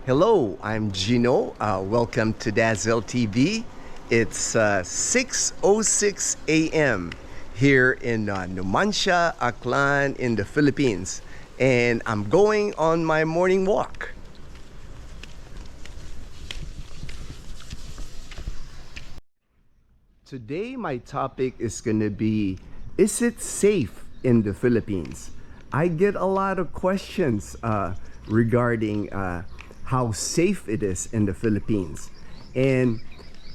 Hello, I'm Gino. Welcome to Dazzle TV. It's 6:06 a.m. here in Numancia, Aklan in the Philippines. And I'm going on my morning walk. Today my topic is going to be, is it safe in the Philippines? I get a lot of questions regarding how safe it is in the Philippines. And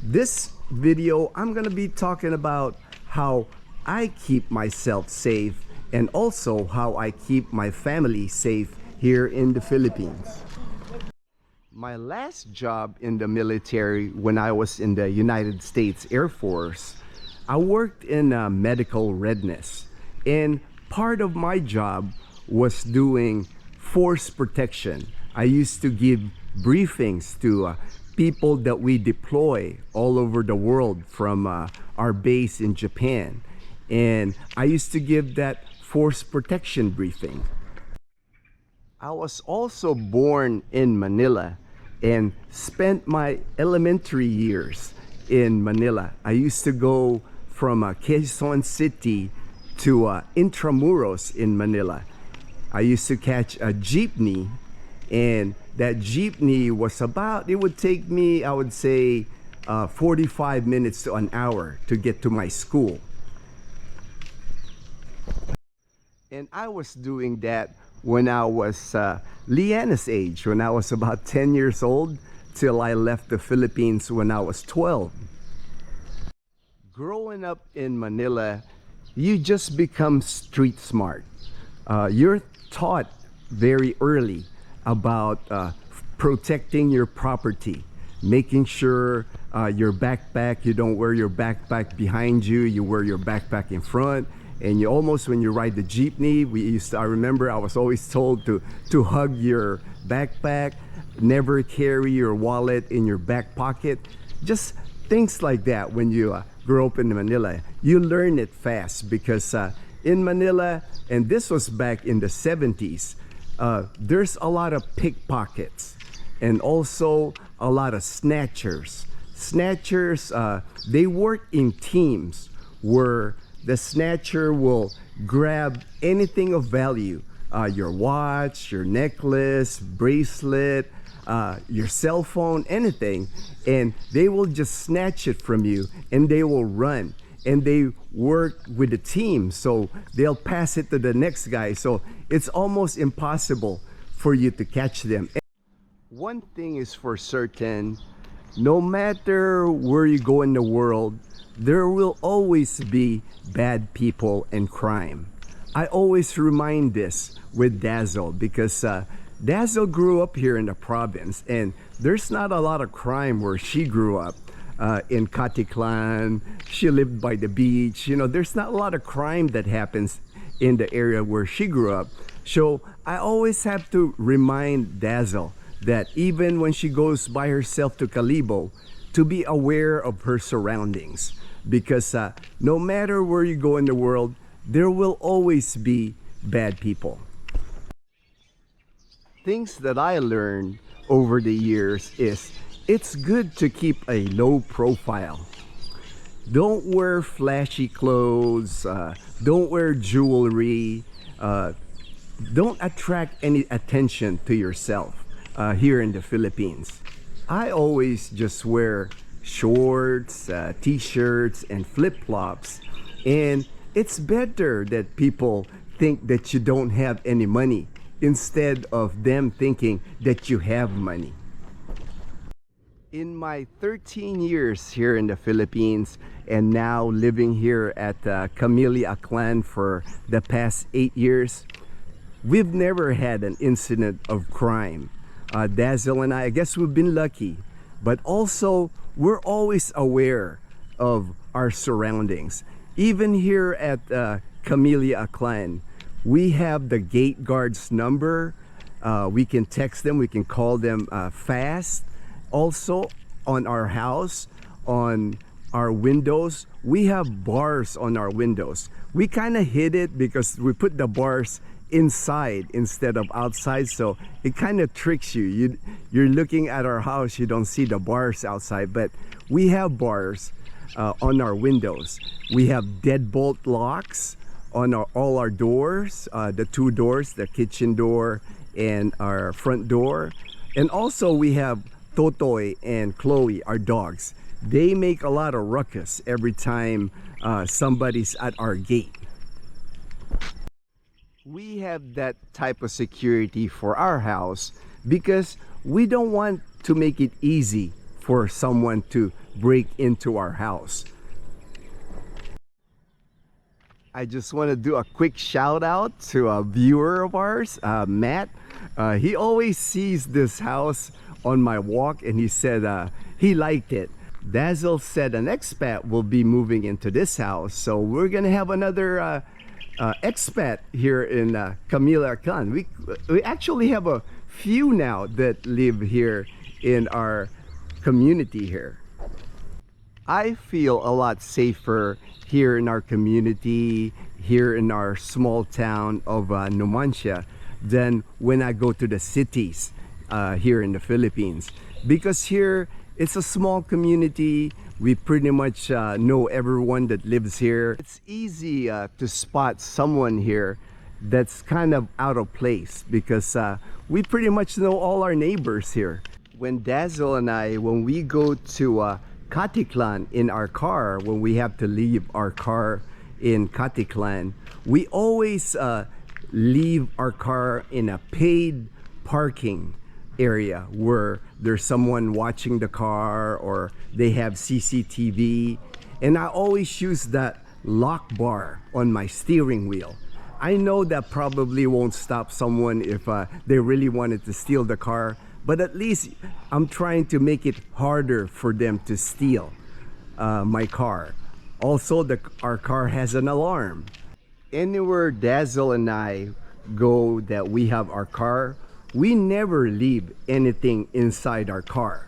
this video, I'm going to be talking about how I keep myself safe and also how I keep my family safe here in the Philippines. My last job in the military, when I was in the United States Air Force, I worked in medical readiness. And part of my job was doing force protection. I used to give briefings to people that we deploy all over the world from our base in Japan. And I used to give that force protection briefing. I was also born in Manila and spent my elementary years in Manila. I used to go from Quezon City to Intramuros in Manila. I used to catch a jeepney, and that jeepney was it would take me, I would say, 45 minutes to an hour to get to my school. And I was doing that when I was Liana's age, when I was about 10 years old, till I left the Philippines when I was 12. Growing up in Manila, you just become street smart. You're taught very early about protecting your property, making sure your backpack, you don't wear your backpack behind you, you wear your backpack in front. And you almost, when you ride the jeepney, I remember I was always told to hug your backpack, never carry your wallet in your back pocket. Just things like that. When you grow up in Manila, you learn it fast, because in Manila, and this was back in the 70s, there's a lot of pickpockets and also a lot of snatchers. Snatchers, they work in teams where the snatcher will grab anything of value, your watch, your necklace, bracelet, your cell phone, anything, and they will just snatch it from you and they will run. And they work with a team, so they'll pass it to the next guy, so it's almost impossible for you to catch them. One thing is for certain, no matter where you go in the world, there will always be bad people and crime. I always remind this with Dazzle, because Dazzle grew up here in the province, and there's not a lot of crime where she grew up. In Caticlan, she lived by the beach. You know, there's not a lot of crime that happens in the area where she grew up. So I always have to remind Dazzle that even when she goes by herself to Kalibo, to be aware of her surroundings, because no matter where you go in the world, there will always be bad people. Things that I learned over the years is, it's good to keep a low profile. Don't wear flashy clothes, don't wear jewelry, don't attract any attention to yourself here in the Philippines. I always just wear shorts, t-shirts, and flip-flops, and it's better that people think that you don't have any money instead of them thinking that you have money. In my 13 years here in the Philippines, and now living here at Camellia Aklan for the past 8 years, we've never had an incident of crime. Dazzle and I guess we've been lucky, but also we're always aware of our surroundings. Even here at Camellia Aklan, we have the gate guard's number. We can text them, we can call them fast. Also, on our house, on our windows, we have bars on our windows. We kind of hid it because we put the bars inside instead of outside, so it kind of tricks you. You're looking at our house, you don't see the bars outside, but we have bars on our windows. We have deadbolt locks on all our doors, the two doors, the kitchen door and our front door. And also we have Totoy and Chloe, our dogs. They make a lot of ruckus every time somebody's at our gate. We have that type of security for our house because we don't want to make it easy for someone to break into our house. I just want to do a quick shout out to a viewer of ours, Matt. He always sees this house on my walk and he said he liked it. Dazzle said an expat will be moving into this house, so we're gonna have another expat here in Camilla Aklan. We actually have a few now that live here in our community here. I feel a lot safer here in our community, here in our small town of Numancia, than when I go to the cities here in the Philippines. Because here, it's a small community. We pretty much know everyone that lives here. It's easy to spot someone here that's kind of out of place because we pretty much know all our neighbors here. When Dazzle and I, when we go to Katiklan in our car, when we have to leave our car in Katiklan, we always leave our car in a paid parking area where there's someone watching the car or they have CCTV. And I always use that lock bar on my steering wheel. I know that probably won't stop someone if they really wanted to steal the car, but at least I'm trying to make it harder for them to steal my car. Also, our car has an alarm. Anywhere Dazzle and I go that we have our car, we never leave anything inside our car.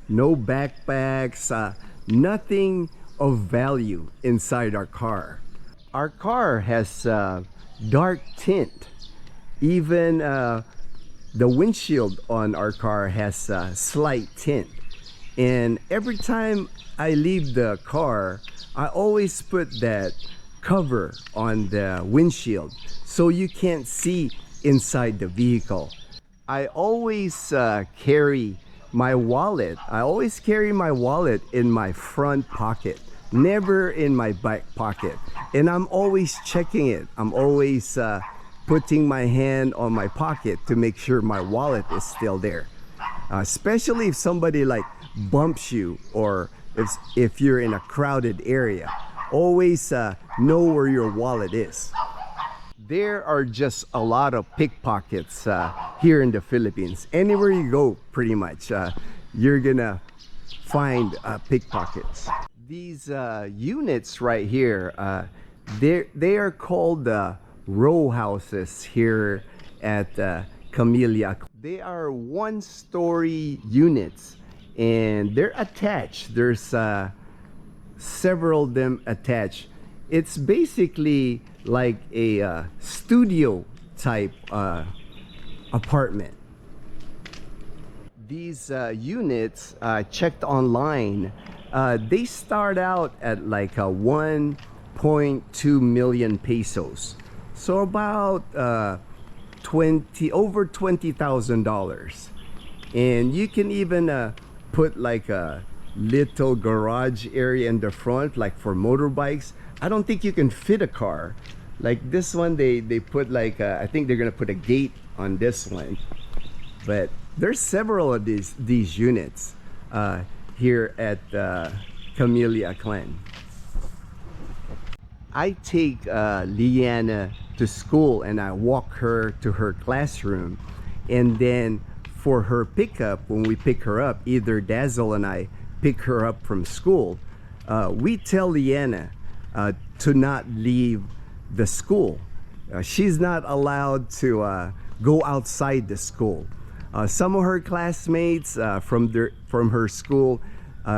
No backpacks, nothing of value inside our car. Our car has dark tint. Even the windshield on our car has slight tint. And every time I leave the car, I always put that cover on the windshield so you can't see inside the vehicle. I always carry my wallet. I always carry my wallet in my front pocket, never in my back pocket. And I'm always checking it. I'm always putting my hand on my pocket to make sure my wallet is still there. Especially if somebody like bumps you or if you're in a crowded area. Always know where your wallet is. There are just a lot of pickpockets here in the Philippines. Anywhere you go, pretty much, you're gonna find pickpockets. These units right here, they are called row houses here at Camilla. They are one-story units and they're attached. There's several of them attached. It's basically like a studio type apartment. These units, checked online, they start out at like 1.2 million pesos. So about over $20,000. And you can even put like a little garage area in the front, like for motorbikes. I don't think you can fit a car. Like this one, they put like I think they're gonna put a gate on this one. But there's several of these units here at Camilla Aklan. I take Liana to school and I walk her to her classroom, and then for her pickup, when we pick her up, either Dazzle and I pick her up from school, we tell Liana to not leave the school. She's not allowed to go outside the school. Some of her classmates from her school,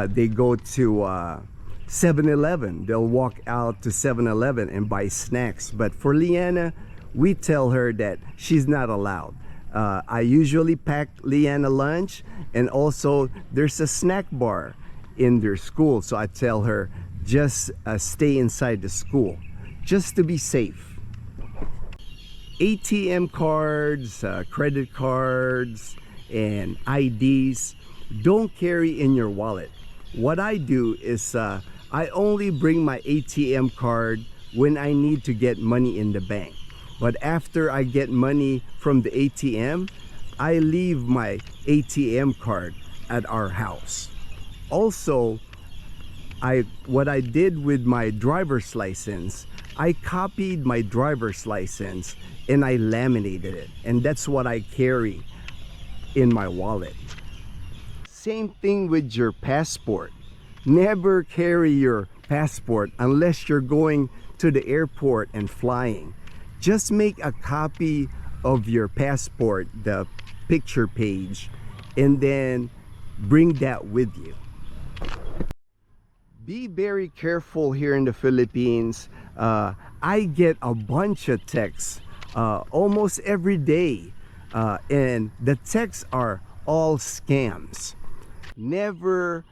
they go to 7-Eleven. They'll walk out to 7-Eleven and buy snacks. But for Liana, we tell her that she's not allowed. I usually pack Leanna lunch, and also there's a snack bar in their school, so I tell her just stay inside the school just to be safe. ATM cards, credit cards, and IDs don't carry in your wallet. What I do is I only bring my ATM card when I need to get money in the bank. But after I get money from the ATM, I leave my ATM card at our house. Also, what I did with my driver's license, I copied my driver's license and I laminated it. And that's what I carry in my wallet. Same thing with your passport. Never carry your passport unless you're going to the airport and flying. Just make a copy of your passport, the picture page, and then bring that with you. Be very careful here in the Philippines. I get a bunch of texts almost every day, and the texts are all scams. Never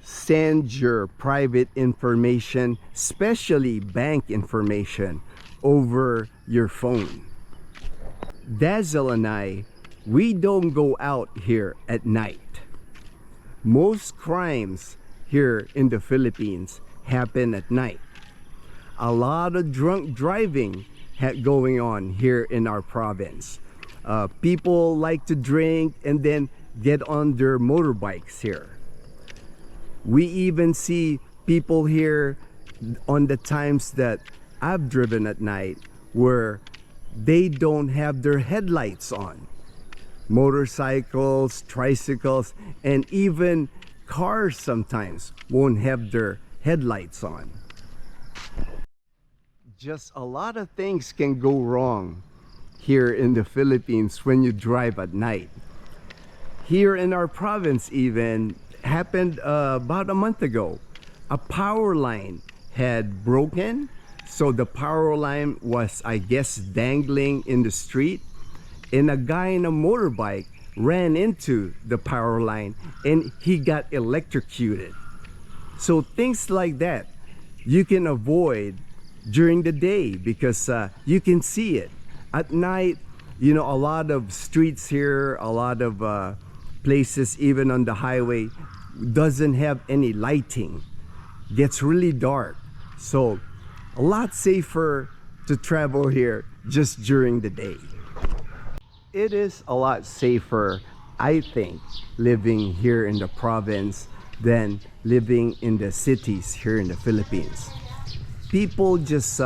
send your private information, especially bank information, over your phone. Dazzle and I, we don't go out here at night. Most crimes here in the Philippines happen at night. A lot of drunk driving going on here in our province. People like to drink and then get on their motorbikes here. We even see people here on the times that I've driven at night where they don't have their headlights on. Motorcycles, tricycles, and even cars sometimes won't have their headlights on. Just a lot of things can go wrong here in the Philippines when you drive at night. Here in our province even happened about a month ago. A power line had broken, so the power line was, I guess, dangling in the street, and a guy in a motorbike ran into the power line and he got electrocuted. So things like that you can avoid during the day because you can see it. At night, you know, a lot of streets here, a lot of places even on the highway doesn't have any lighting. Gets really dark, so a lot safer to travel here just during the day. It is a lot safer, I think, living here in the province than living in the cities here in the Philippines. People just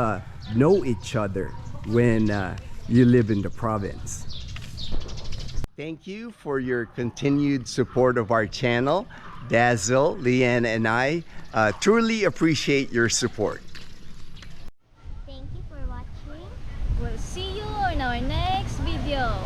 know each other when you live in the province. Thank you for your continued support of our channel. Dazzle, Leanna, and I truly appreciate your support. Thank you for watching. We'll see you in our next video.